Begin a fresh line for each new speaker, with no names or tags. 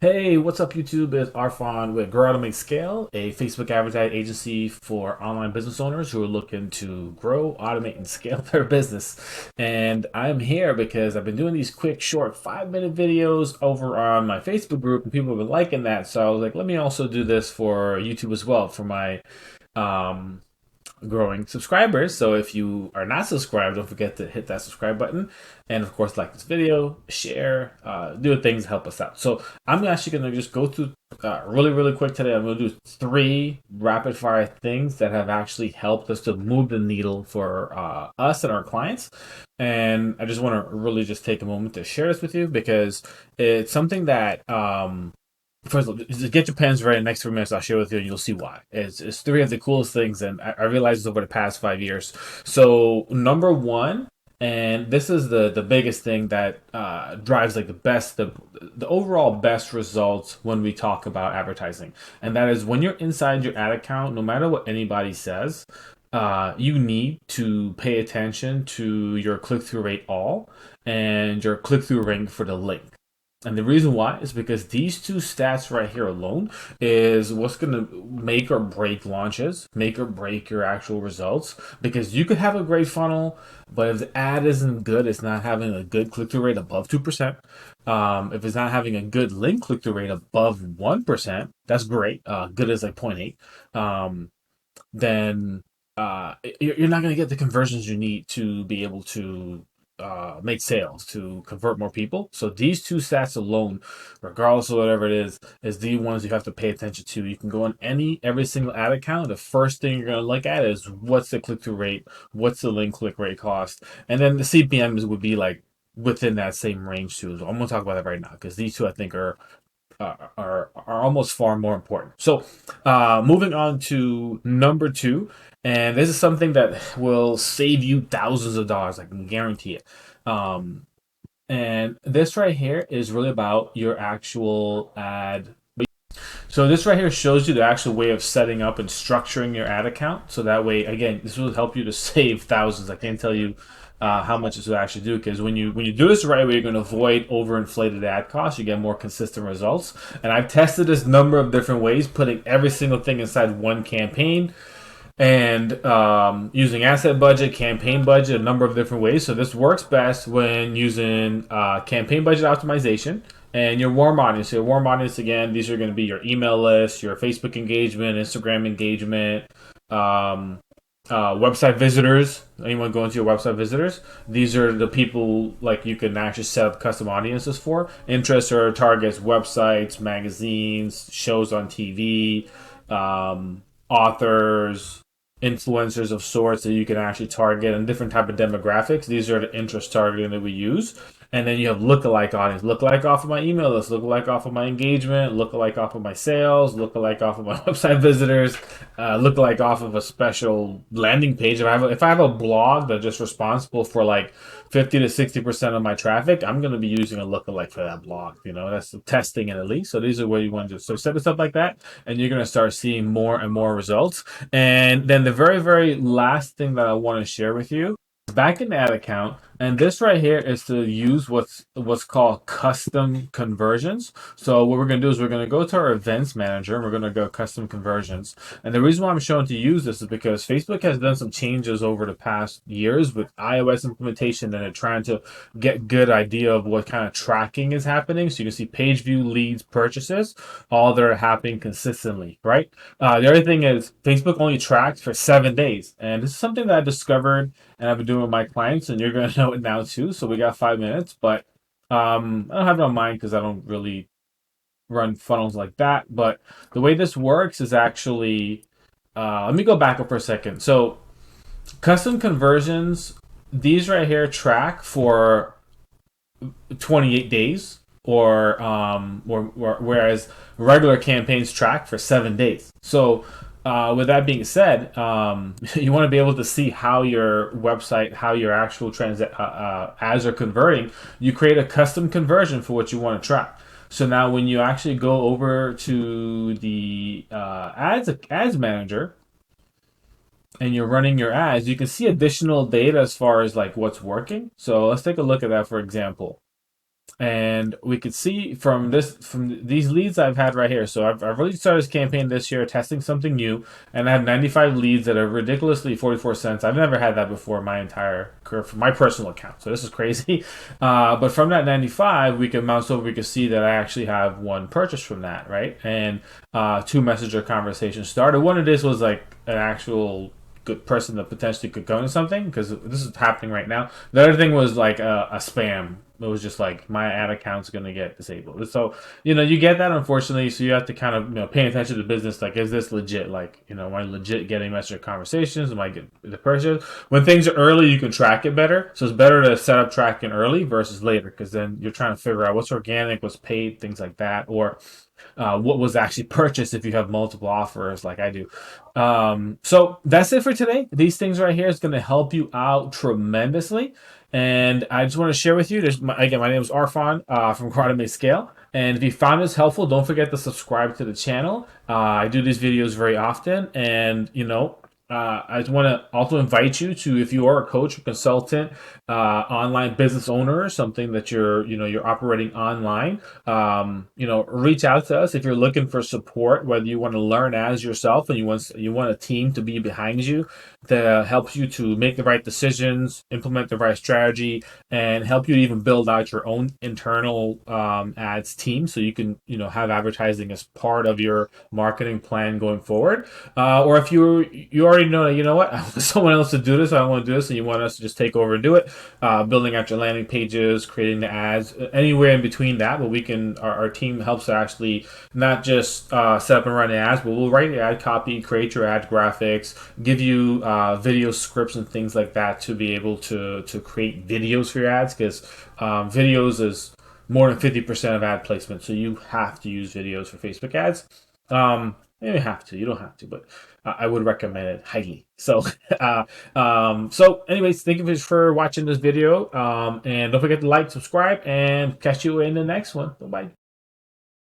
Hey, what's up, YouTube? It's Arfan with Grow Automate Scale, a Facebook advertising agency for online business owners who are looking to grow, automate, and scale their business. And I'm here because I've been doing these quick, short 5-minute videos over on my Facebook group, and people have been liking that. So I was like, let me also do this for YouTube as well for my um, growing subscribers. So if you are not subscribed, don't forget to hit that subscribe button. And of course, like this video, share, do things to help us out. So I'm actually going to just go through really quick today. I'm going to do 3 rapid fire things that have actually helped us to move the needle for us and our clients. And I just want to really just take a moment to share this with you because it's something that first of all, just get your pens ready. The next 3 minutes, I'll share with you, and you'll see why. It's 3 of the coolest things, and I realized this over the past 5 years. So, number one, and this is the biggest thing that drives like the overall best results when we talk about advertising, and that is when you're inside your ad account. No matter what anybody says, you need to pay attention to your click through rate all and your click through rate for the link. And the reason why is because these 2 stats right here alone is what's going to make or break launches, make or break your actual results. Because you could have a great funnel, but if the ad isn't good, it's not having a good click through rate above 2%. If it's not having a good link click through rate above 1%, that's great. Good is like 0.8. Then you're not going to get the conversions you need to be able to make sales, to convert more people. So these 2 stats alone, regardless of whatever it is the ones you have to pay attention to. You can go on every single ad account. The first thing you're going to look at is what's the click through rate, what's the link click rate cost, and then the CPMs would be like within that same range too. So I'm going to talk about that right now because these two I think are almost far more important. So, moving on to number 2, and this is something that will save you thousands of dollars. I can guarantee it. Um, and this right here is really about your actual ad. So this right here shows you the actual way of setting up and structuring your ad account. So that way, again, this will help you to save thousands. I can't tell you how much this will actually do because when you do this the right way, you're going to avoid overinflated ad costs. You get more consistent results. And I've tested this number of different ways, putting every single thing inside one campaign and using asset budget, campaign budget, a number of different ways. So this works best when using campaign budget optimization and your warm audience. So your warm audience, again, these are going to be your email list, your Facebook engagement, Instagram engagement, website visitors. Anyone going to your website visitors? These are the people like you can actually set up custom audiences for. Interests or targets, websites, magazines, shows on TV, authors, influencers of sorts that you can actually target and different type of demographics. These are the interest targeting that we use. And then you have lookalike audience. Lookalike off of my email list, lookalike off of my engagement, lookalike off of my sales, lookalike off of my website visitors, lookalike off of a special landing page. If I have a blog that's just responsible for like 50 to 60% of my traffic, I'm going to be using a lookalike for that blog. That's the testing and at least. So these are what you want to do. So set this up like that, and you're going to start seeing more and more results. And then the very, very last thing that I want to share with you back in the ad account, and this right here is to use what's called custom conversions. So what we're going to do is we're going to go to our events manager and we're going to go custom conversions. And the reason why I'm showing to use this is because Facebook has done some changes over the past years with iOS implementation, and they're trying to get good idea of what kind of tracking is happening. So you can see page view, leads, purchases, all that are happening consistently, right? The other thing is Facebook only tracks for 7 days, and this is something that I discovered and I've been doing with my clients, and you're going to know it now too. So we got 5 minutes, but I don't have it on mine because I don't really run funnels like that. But the way this works is actually, let me go back up for a second. So custom conversions, these right here track for 28 days, or whereas regular campaigns track for 7 days. So with that being said, you want to be able to see how your website, how your actual ads are converting. You create a custom conversion for what you want to track. So now, when you actually go over to the ads manager and you're running your ads, you can see additional data as far as like what's working. So let's take a look at that. For example, And we could see from these leads I've had right here. So I've really started this campaign this year, testing something new, and I have 95 leads that are ridiculously 44 cents. I've never had that before in my entire career for my personal account. So this is crazy. But from that 95, we can mouse over. We can see that I actually have one purchase from that, right? And two messenger conversations started. One of this was like an actual good person that potentially could go into something, because this is happening right now. The other thing was like a spam. It was just like my ad account's going to get disabled. So you get that, unfortunately. So you have to kind of pay attention to the business. Like, is this legit? Like, am I legit getting messenger conversations? Am I getting the purchase? When things are early, you can track it better. So it's better to set up tracking early versus later, because then you're trying to figure out what's organic, what's paid, things like that, or what was actually purchased if you have multiple offers like I do. So that's it for today. These things right here is going to help you out tremendously. And I just want to share with you, again, my name is Arfan from Automate Scale. And if you found this helpful, don't forget to subscribe to the channel. I do these videos very often. And, I just want to also invite you to, if you are a coach or consultant, online business owner, or something that you're operating online, reach out to us if you're looking for support. Whether you want to learn as yourself and you want a team to be behind you that helps you to make the right decisions, implement the right strategy, and help you to even build out your own internal ads team, so you can have advertising as part of your marketing plan going forward. Or if you already know that, what, I want someone else to do this, I don't want to do this, and you want us to just take over and do it, building out your landing pages, creating the ads, anywhere in between that. But our team helps to actually not just set up and run the ads, but we'll write the ad copy, create your ad graphics, give you video scripts and things like that to be able to create videos for your ads, because videos is more than 50% of ad placement. So you have to use videos for Facebook ads. You have to. You don't have to, but I would recommend it highly. So, anyways, thank you for watching this video. And don't forget to like, subscribe, and catch you in the next one. Bye bye.